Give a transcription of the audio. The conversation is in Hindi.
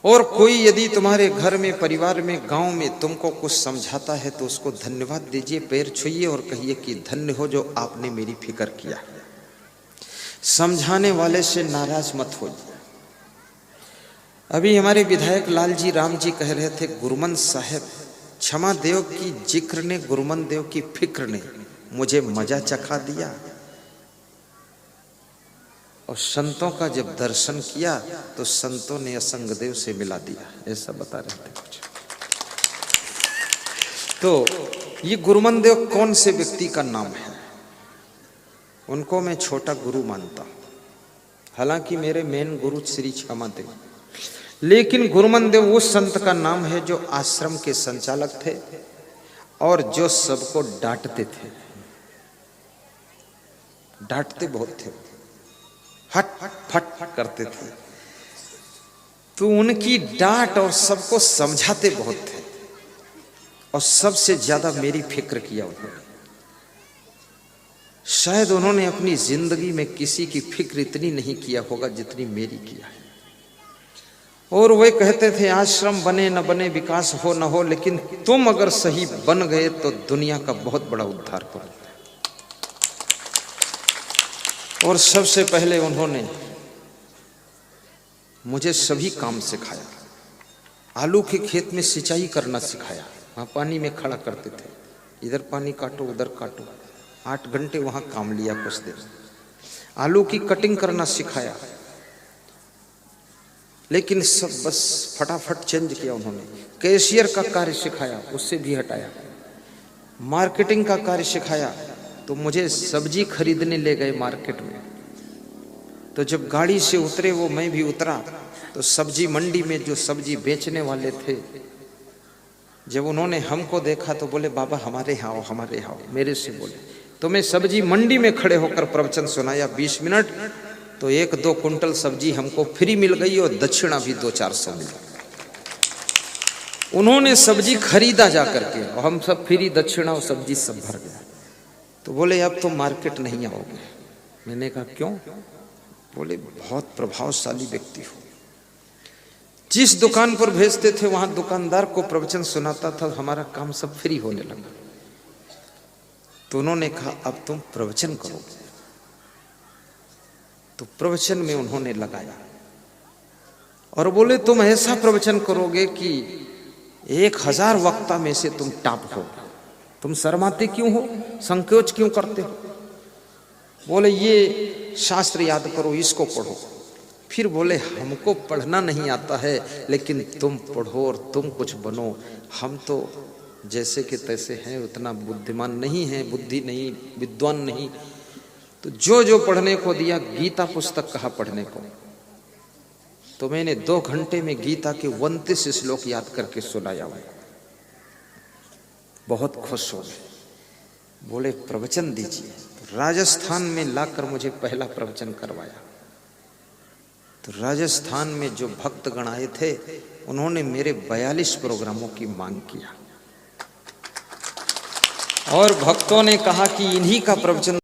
और कोई यदि तुम्हारे घर में, परिवार में, गांव में तुमको कुछ समझाता है तो उसको धन्यवाद दीजिए, पैर छुइए और कहिए कि धन्य हो जो आपने मेरी फिक्र किया। समझाने वाले से नाराज मत हो। अभी हमारे विधायक लालजी राम जी कह रहे थे, गुरुमन साहब क्षमा देव की जिक्र ने, गुरुमन देव की फिक्र ने मुझे मजा चखा दिया, और संतों का जब दर्शन किया तो संतों ने असंग देव से मिला दिया, ऐसा बता रहे थे कुछ। तो ये गुरुमन देव कौन से व्यक्ति का नाम है? उनको मैं छोटा गुरु मानता हूं, हालांकि मेरे मेन गुरु श्री क्षमा देव, लेकिन गुरुमन देव उस संत का नाम है जो आश्रम के संचालक थे और जो सबको डांटते थे। डांटते बहुत थे, हट फट फट करते थे, तो उनकी डांट और सबको समझाते बहुत थे, और सबसे ज्यादा मेरी फिक्र किया उन्होंने। शायद उन्होंने अपनी जिंदगी में किसी की फिक्र इतनी नहीं किया होगा जितनी मेरी किया है। और वे कहते थे, आश्रम बने न बने, विकास हो न हो, लेकिन तुम अगर सही बन गए तो दुनिया का बहुत बड़ा उद्धार करोगे। और सबसे पहले उन्होंने मुझे सभी काम सिखाया। आलू के खेत में सिंचाई करना सिखाया, वहां पानी में खड़ा करते थे, इधर पानी काटो उधर काटो, 8 घंटे वहां काम लिया कुछ देर। आलू की कटिंग करना सिखाया, लेकिन सब बस फटाफट चेंज किया उन्होंने। कैशियर का कार्य सिखाया, उससे भी हटाया। मार्केटिंग का कार्य सिखाया, तो मुझे सब्जी खरीदने ले गए मार्केट में, तो जब गाड़ी से उतरे वो, मैं भी उतरा, तो सब्जी मंडी में जो सब्जी बेचने वाले थे, जब उन्होंने हमको देखा तो बोले, बाबा हमारे यहाँ आओ, हमारे यहाँ आओ। मेरे से बोले, तो मैं सब्जी मंडी में खड़े होकर प्रवचन सुनाया 20 मिनट, तो 1-2 कुंटल सब्जी हमको फ्री मिल गई और दक्षिणा भी 200-400 मिल गई। उन्होंने सब्जी खरीदा जा करके, और हम सब फ्री, दक्षिणा और सब्जी सब भर गया। तो बोले, अब तो मार्केट नहीं आओगे। मैंने कहा क्यों? बोले, बहुत प्रभावशाली व्यक्ति हो। जिस दुकान पर भेजते थे वहां दुकानदार को प्रवचन सुनाता था, हमारा काम सब फ्री होने लगा। तो उन्होंने कहा, अब तुम प्रवचन करोगे। तो प्रवचन में उन्होंने लगाया और बोले, तुम ऐसा प्रवचन करोगे कि 1000 वक्ता में से तुम टॉप हो। तुम शर्माते क्यों हो, संकोच क्यों करते हो? बोले, ये शास्त्र याद करो, इसको पढ़ो। फिर बोले, हमको पढ़ना नहीं आता है, लेकिन तुम पढ़ो और तुम कुछ बनो। हम तो जैसे के तैसे हैं, उतना बुद्धिमान नहीं है, बुद्धि नहीं, विद्वान नहीं। तो जो जो पढ़ने को दिया, गीता पुस्तक कहा पढ़ने को, तो मैंने 2 घंटे में गीता के 29 श्लोक याद करके सुनाया। बहुत खुश हो गए, बोले प्रवचन दीजिए। तो राजस्थान में लाकर मुझे पहला प्रवचन करवाया। तो राजस्थान में जो भक्तगण आए थे, उन्होंने मेरे 42 प्रोग्रामों की मांग किया, और भक्तों ने कहा कि इन्हीं का प्रवचन